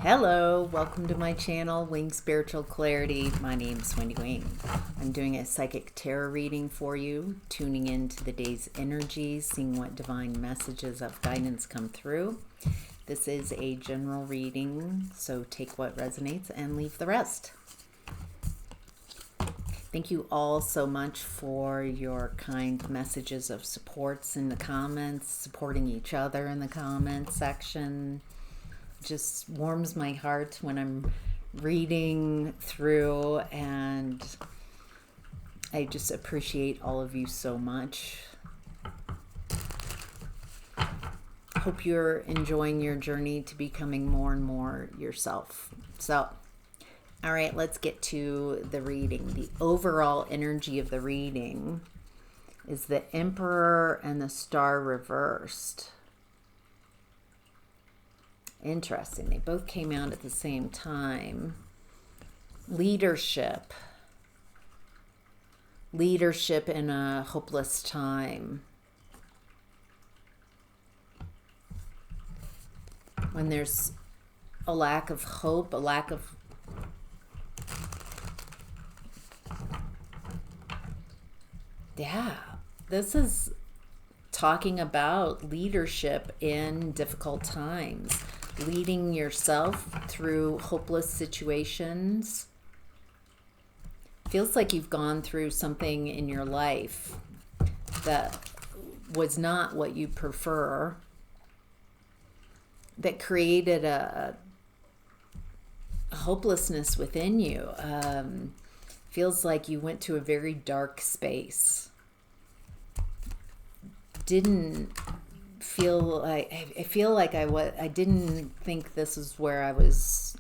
Hello, welcome to my channel, Wing Spiritual Clarity. My name's Wendy Wing. I'm doing a psychic tarot reading for you, tuning into the day's energies, seeing what divine messages of guidance come through. This is a general reading, so take what resonates and leave the rest. Thank you all so much for your kind messages of supports in the comments, supporting each other in the comments section. Just warms my heart when I'm reading through, and I just appreciate all of you so much. Hope you're enjoying your journey to becoming more and more yourself. So, all right, let's get to the reading. The overall energy of the reading is the Emperor and the Star reversed. Interesting. They both came out at the same time. Leadership. Leadership in a hopeless time. When there's a lack of hope, a lack of this is talking about leadership in difficult times. Leading yourself through hopeless situations. Feels like you've gone through something in your life that was not what you prefer, that created a hopelessness within you. Feels like you went to a very dark space. Didn't feel like I didn't think this is where I was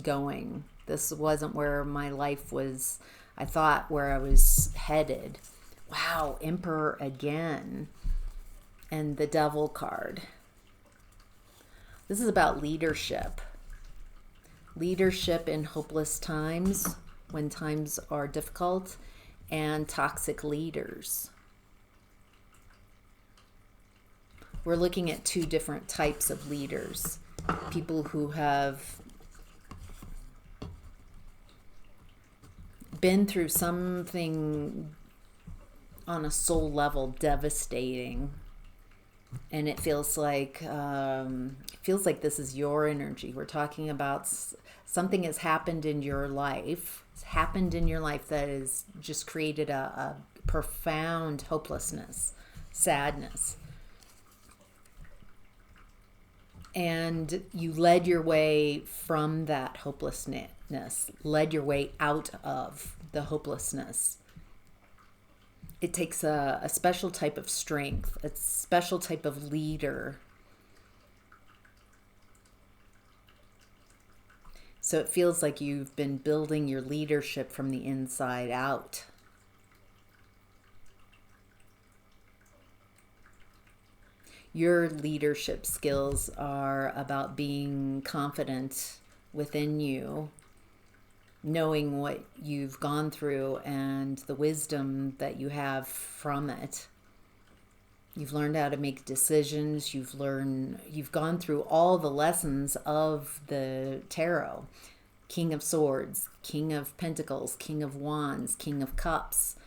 going. This wasn't where my life was, I thought, where I was headed. Wow, Emperor again. And the Devil card. This is about leadership. Leadership in hopeless times, when times are difficult, and toxic leaders. We're looking at two different types of leaders. People who have been through something on a soul level devastating, and it feels like this is your energy. We're talking about something has happened in your life. It's happened in your life that has just created a profound hopelessness, sadness. And you led your way from that hopelessness, led your way out of the hopelessness. It takes a special type of strength, a special type of leader. So it feels like you've been building your leadership from the inside out. Your leadership skills are about being confident within you, knowing what you've gone through and the wisdom that you have from it. You've learned how to make decisions. You've gone through all the lessons of the tarot. King of Swords, King of Pentacles, King of Wands, King of Cups,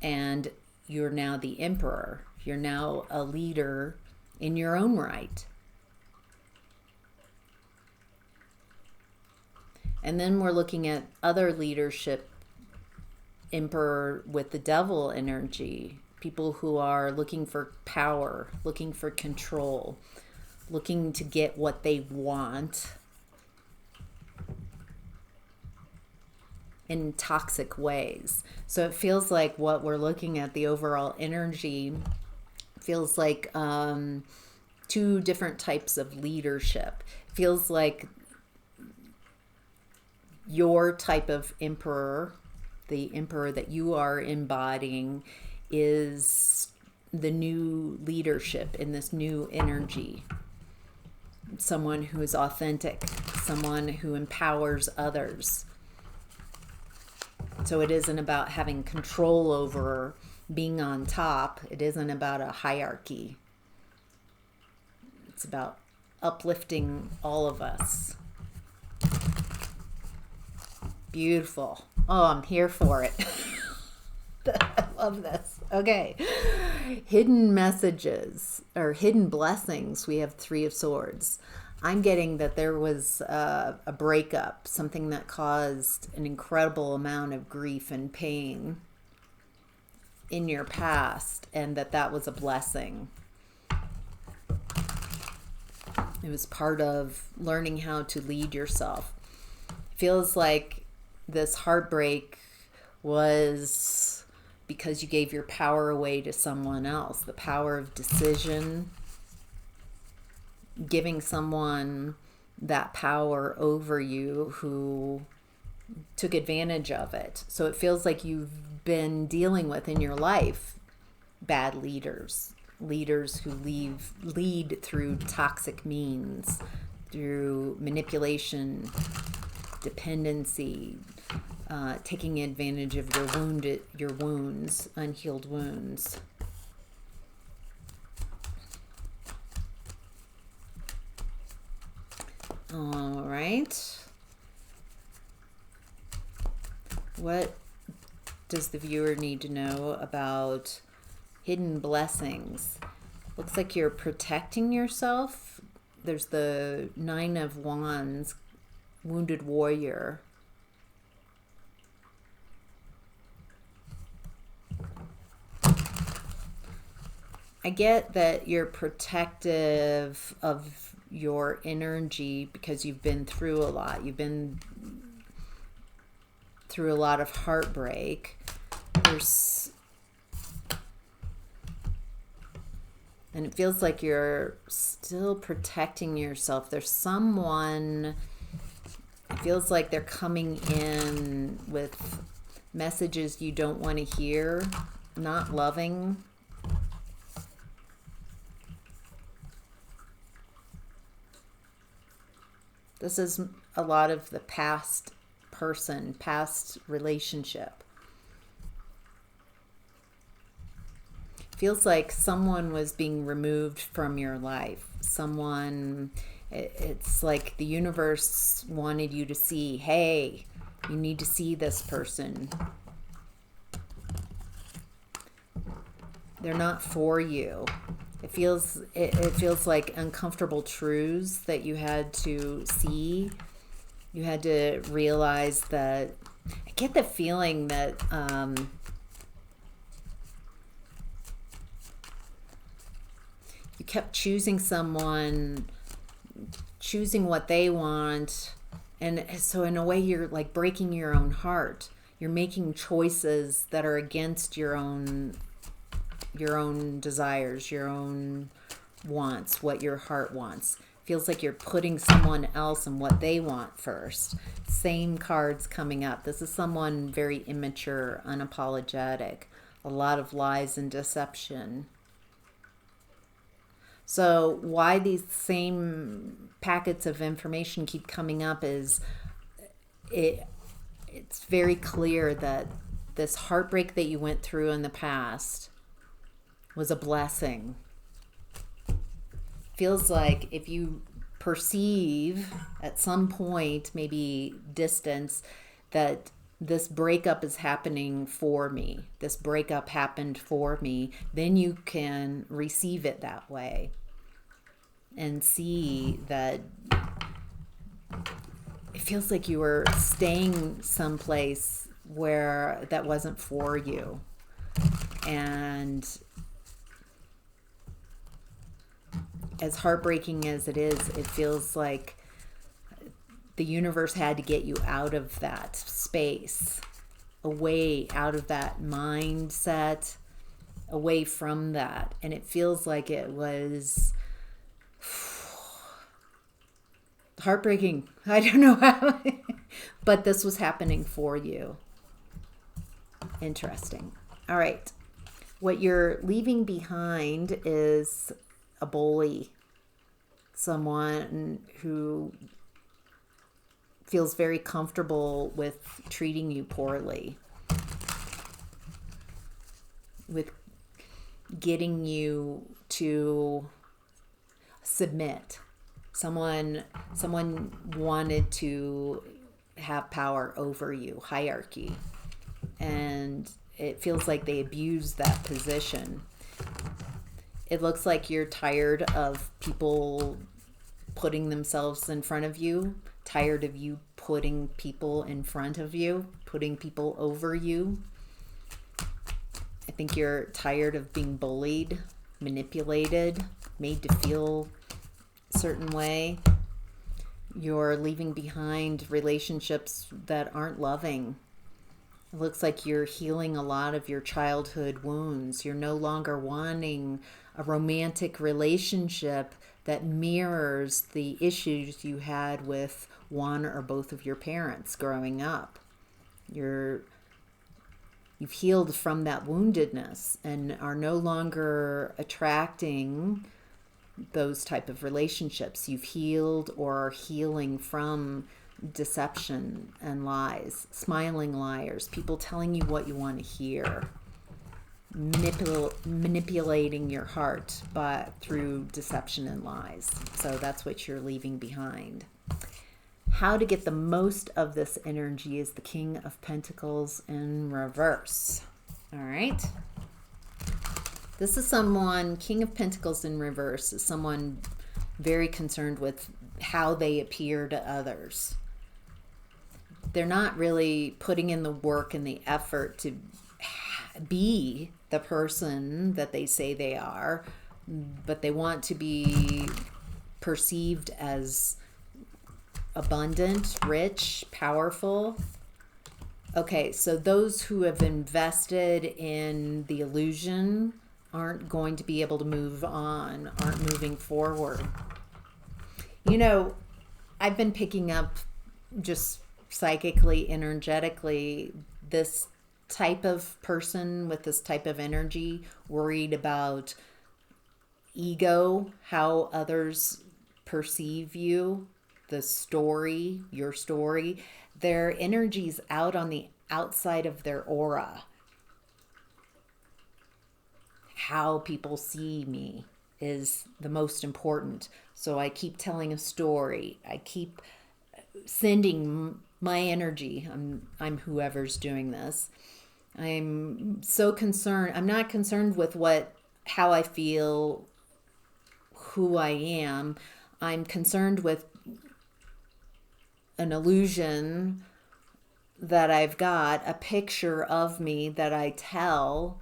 and you're now the Emperor. You're now a leader in your own right. And then we're looking at other leadership, Emperor with the Devil energy. People who are looking for power, looking for control, looking to get what they want in toxic ways. So it feels like what we're looking at, the overall energy, feels like two different types of leadership. Feels like your type of emperor, the emperor that you are embodying, is the new leadership in this new energy. Someone who is authentic, someone who empowers others. So it isn't about having control over being on top. It isn't about a hierarchy. It's about uplifting all of us. Beautiful. Oh, I'm here for it. I love this. Okay. Hidden messages or hidden blessings. We have Three of Swords. I'm getting that there was a breakup, something that caused an incredible amount of grief and pain in your past, and that was a blessing. It was part of learning how to lead yourself. It feels like this heartbreak was because you gave your power away to someone else, the power of decision, giving someone that power over you who took advantage of it. So it feels like you've been dealing with in your life bad leaders who lead through toxic means, through manipulation, dependency, taking advantage of your wounds, unhealed wounds. All right. What does the viewer need to know about hidden blessings? Looks like you're protecting yourself. There's the Nine of Wands, wounded warrior. I get that you're protective of your energy because you've been through a lot. You've been through a lot of heartbreak. And it feels like you're still protecting yourself. There's someone, it feels like they're coming in with messages you don't want to hear, not loving. This is a lot of the past person, past relationship. Feels like someone was being removed from your life. It's like the universe wanted you to see, hey, you need to see this person. They're not for you. It feels like uncomfortable truths that you had to see. You had to realize that. I get the feeling that you kept choosing someone, choosing what they want, and so in a way you're like breaking your own heart. You're making choices that are against your own desires, your own wants, what your heart wants. Feels like you're putting someone else and what they want first. Same cards coming up. This is someone very immature, unapologetic, a lot of lies and deception. So why these same packets of information keep coming up is it's very clear that this heartbreak that you went through in the past was a blessing. Feels like if you perceive at some point, maybe distance, that this breakup is happening for me, this breakup happened for me, then you can receive it that way and see that it feels like you were staying someplace where that wasn't for you. And as heartbreaking as it is, it feels like the universe had to get you out of that space, away, out of that mindset, away from that. And it feels like it was heartbreaking. I don't know how, but this was happening for you. Interesting. All right. What you're leaving behind is a bully, someone who feels very comfortable with treating you poorly, with getting you to submit. Someone wanted to have power over you, hierarchy. And it feels like they abuse that position. It looks like you're tired of people putting themselves in front of you, tired of you putting people in front of you, putting people over you. I think you're tired of being bullied, manipulated, made to feel a certain way. You're leaving behind relationships that aren't loving. It looks like you're healing a lot of your childhood wounds. You're no longer wanting a romantic relationship that mirrors the issues you had with one or both of your parents growing up. You've healed from that woundedness and are no longer attracting those type of relationships. You've healed or are healing from deception and lies, smiling liars, people telling you what you want to hear, manipulating your heart through deception and lies. So that's what you're leaving behind. How to get the most of this energy is the King of Pentacles in reverse. All right. This is someone, King of Pentacles in reverse, is someone very concerned with how they appear to others. They're not really putting in the work and the effort to be the person that they say they are, but they want to be perceived as abundant, rich, powerful. Okay, so those who have invested in the illusion aren't going to be able to move on, aren't moving forward. You know, I've been picking up just psychically, energetically, this type of person with this type of energy, worried about ego, how others perceive you, the story, your story. Their energy's out on the outside of their aura. How people see me is the most important. So I keep telling a story. I keep sending my energy. I'm whoever's doing this. I'm so concerned. I'm not concerned with how I feel, who I am. I'm concerned with an illusion that I've got, a picture of me that I tell,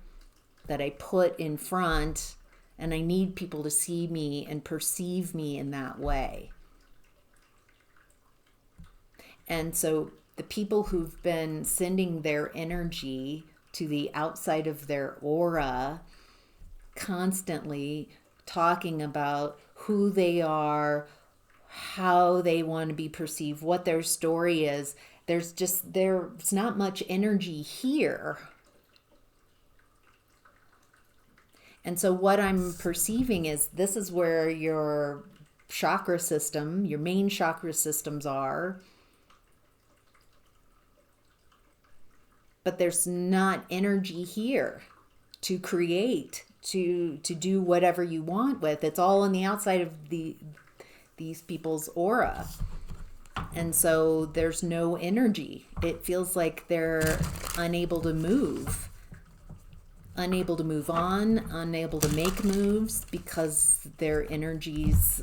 that I put in front, and I need people to see me and perceive me in that way. And so the people who've been sending their energy to the outside of their aura, constantly talking about who they are, how they want to be perceived, what their story is, there's not much energy here. And so what I'm perceiving is this is where your chakra system, your main chakra systems are. But there's not energy here to create, to do whatever you want with. It's all on the outside of these people's aura. And so there's no energy. It feels like they're unable to move on, unable to make moves because their energy's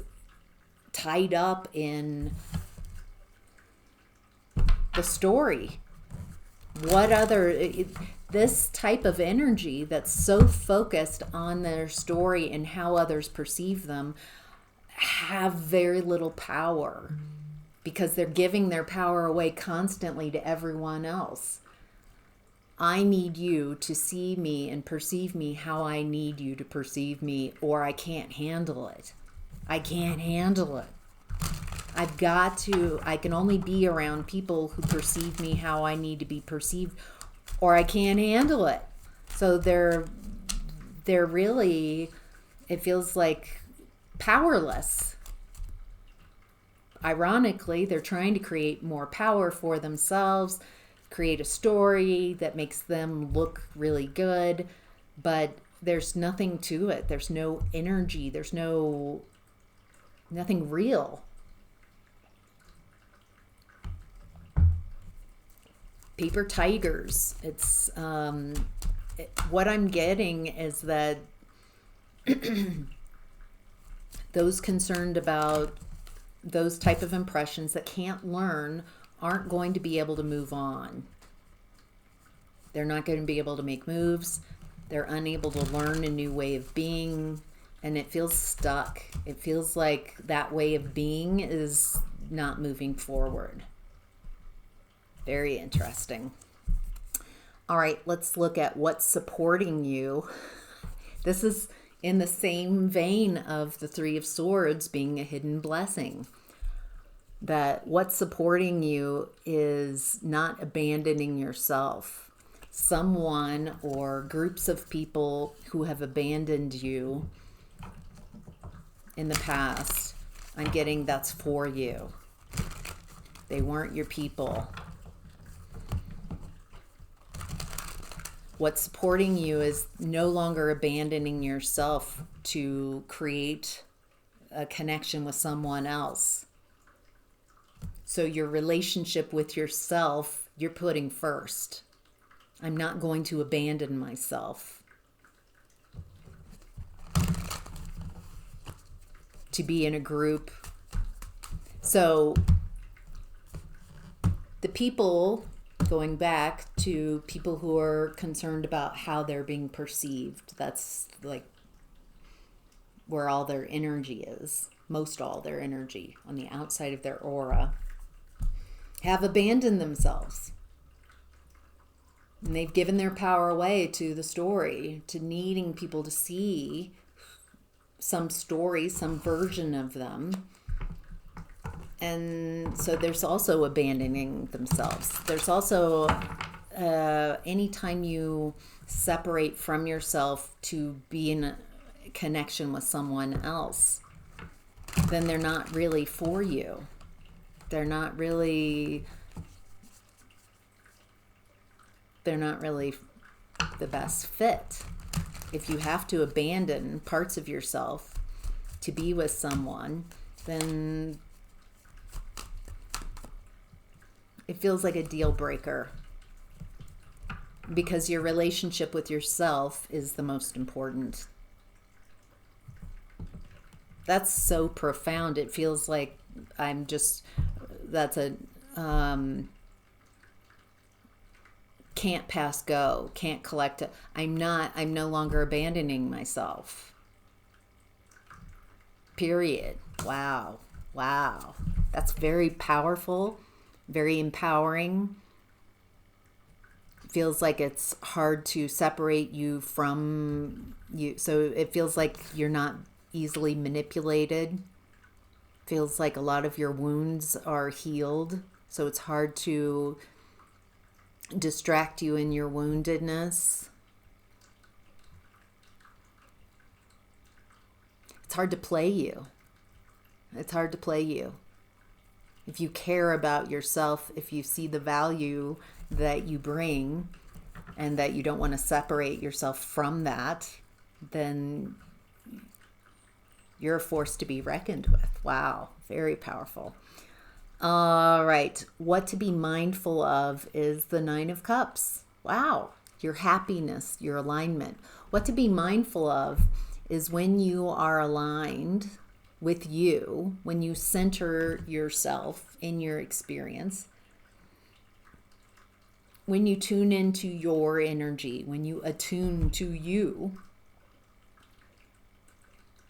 tied up in the story. This type of energy that's so focused on their story and how others perceive them have very little power because they're giving their power away constantly to everyone else. I need you to see me and perceive me how I need you to perceive me, or I can't handle it. I can't handle it. I can only be around people who perceive me how I need to be perceived, or I can't handle it. So they're really, it feels like powerless. Ironically, they're trying to create more power for themselves, create a story that makes them look really good, but there's nothing to it. There's no energy. There's nothing real. paper tigers. It's what I'm getting is that those concerned about those type of impressions that can't learn aren't going to be able to move on. They're not going to be able to make moves. They're unable to learn a new way of being, and it feels stuck. It feels like that way of being is not moving forward. Very interesting. All right, let's look at what's supporting you. This is in the same vein of the Three of Swords being a hidden blessing. That what's supporting you is not abandoning yourself. Someone or groups of people who have abandoned you in the past, I'm getting that's for you. They weren't your people. What's supporting you is no longer abandoning yourself to create a connection with someone else. So your relationship with yourself, you're putting first. I'm not going to abandon myself to be in a group. So the people, going back to people who are concerned about how they're being perceived, that's like where all their energy is, most all their energy on the outside of their aura, have abandoned themselves. And they've given their power away to the story, to needing people to see some story, some version of them. And so there's also abandoning themselves. There's also anytime you separate from yourself to be in a connection with someone else, then they're not really for you. They're not really the best fit. If you have to abandon parts of yourself to be with someone, then it feels like a deal breaker, because your relationship with yourself is the most important. That's so profound. It feels like can't pass go, can't collect it. I'm no longer abandoning myself. Period. Wow. That's very powerful, very empowering. It feels like it's hard to separate you from you. So it feels like you're not easily manipulated. Feels like a lot of your wounds are healed. So it's hard to distract you in your woundedness. It's hard to play you. It's hard to play you. If you care about yourself, if you see the value that you bring and that you don't want to separate yourself from that, then you're a force to be reckoned with. Wow, very powerful. All right, what to be mindful of is the Nine of Cups. Wow, your happiness, your alignment. What to be mindful of is when you are aligned with you, when you center yourself in your experience, when you tune into your energy, when you attune to you,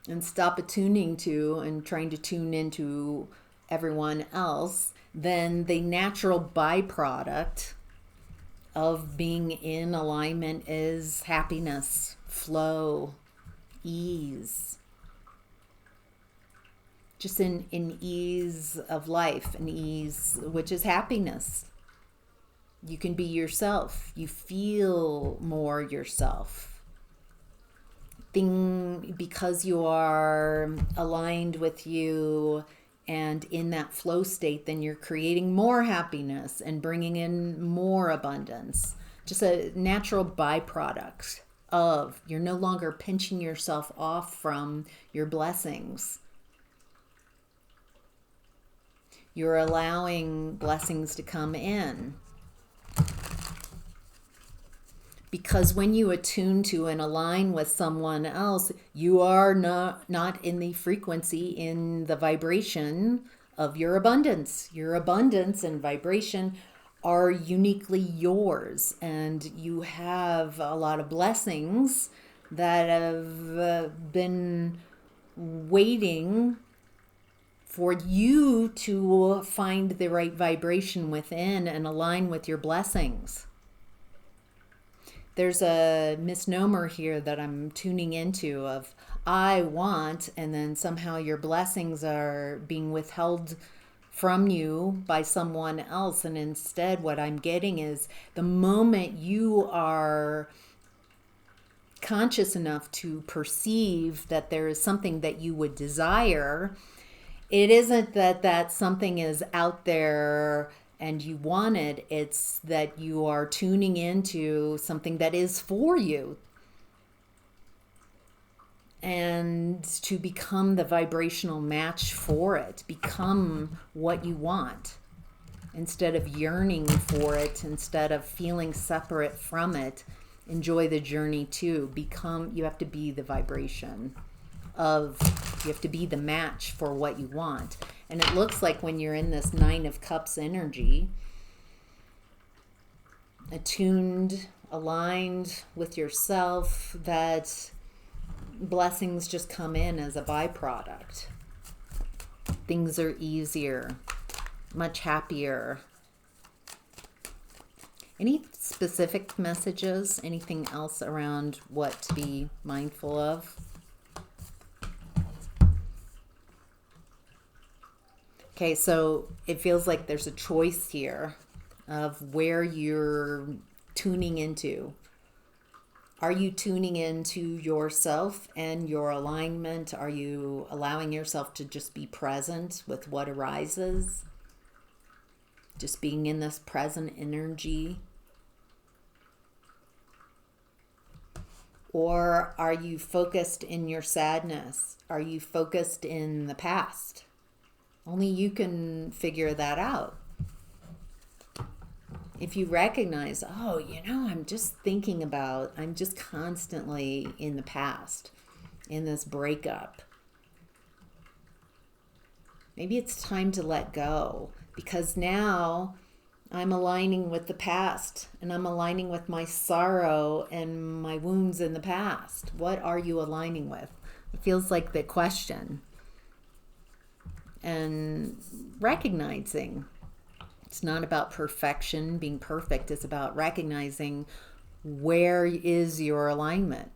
and stop attuning to and trying to tune into everyone else, then the natural byproduct of being in alignment is happiness, flow, ease. Just in ease of life, an ease, which is happiness. You can be yourself. You feel more yourself. Because you are aligned with you and in that flow state, then you're creating more happiness and bringing in more abundance. Just a natural byproduct of you're no longer pinching yourself off from your blessings. You're allowing blessings to come in. Because when you attune to and align with someone else, you are not in the frequency, in the vibration of your abundance. Your abundance and vibration are uniquely yours, and you have a lot of blessings that have been waiting for you to find the right vibration within and align with your blessings. There's a misnomer here that I'm tuning into of I want, and then somehow your blessings are being withheld from you by someone else. And instead, what I'm getting is the moment you are conscious enough to perceive that there is something that you would desire, it isn't that that something is out there and you want it, it's that you are tuning into something that is for you, and to become the vibrational match for it, become what you want instead of yearning for it, instead of feeling separate from it. Enjoy the journey too. You have to be the vibration of, you have to be the match for what you want. And it looks like when you're in this 9 of Cups energy, attuned, aligned with yourself, that blessings just come in as a byproduct. Things are easier, much happier. Any specific messages? Anything else around what to be mindful of? Okay, so it feels like there's a choice here of where you're tuning into. Are you tuning into yourself and your alignment? Are you allowing yourself to just be present with what arises? Just being in this present energy? Or are you focused in your sadness? Are you focused in the past? Only you can figure that out. If you recognize, oh, I'm just constantly in the past, in this breakup. Maybe it's time to let go, because now I'm aligning with the past, and I'm aligning with my sorrow and my wounds in the past. What are you aligning with? It feels like the question. And recognizing it's not about perfection, being perfect. It's about recognizing, where is your alignment?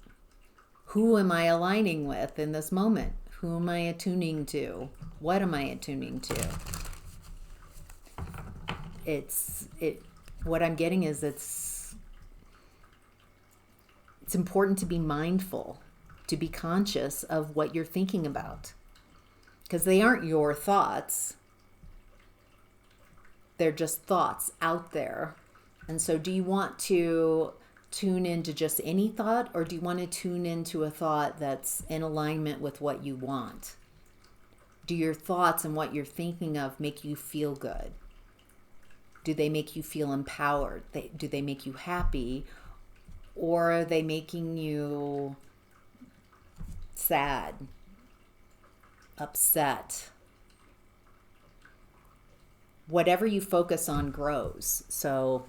Who am I aligning with in this moment? Who am I attuning to? What am I attuning to? What I'm getting is it's important to be mindful, to be conscious of what you're thinking about. Because they aren't your thoughts. They're just thoughts out there. And so do you want to tune into just any thought, or do you want to tune into a thought that's in alignment with what you want? Do your thoughts and what you're thinking of make you feel good? Do they make you feel empowered? Do they make you happy? Or are they making you sad, upset? Whatever you focus on grows. So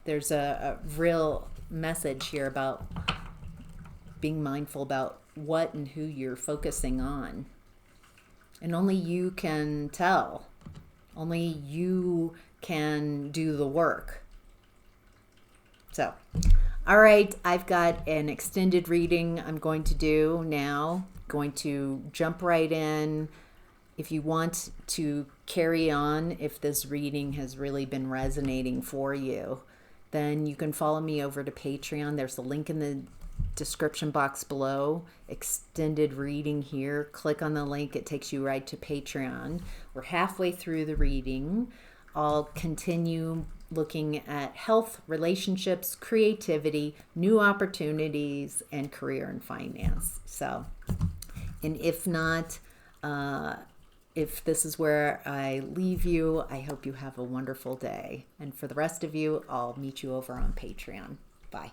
there's a real message here about being mindful about what and who you're focusing on. And only you can tell. Only you can do the work. So, all right, I've got an extended reading I'm going to do now. Going to jump right in. If you want to carry on, if this reading has really been resonating for you, then you can follow me over to Patreon. There's a link in the description box below. Extended reading here. Click on the link. It takes you right to Patreon. We're halfway through the reading. I'll continue looking at health, relationships, creativity, new opportunities, and career and finance. So, and if not, if this is where I leave you, I hope you have a wonderful day. And for the rest of you, I'll meet you over on Patreon. Bye.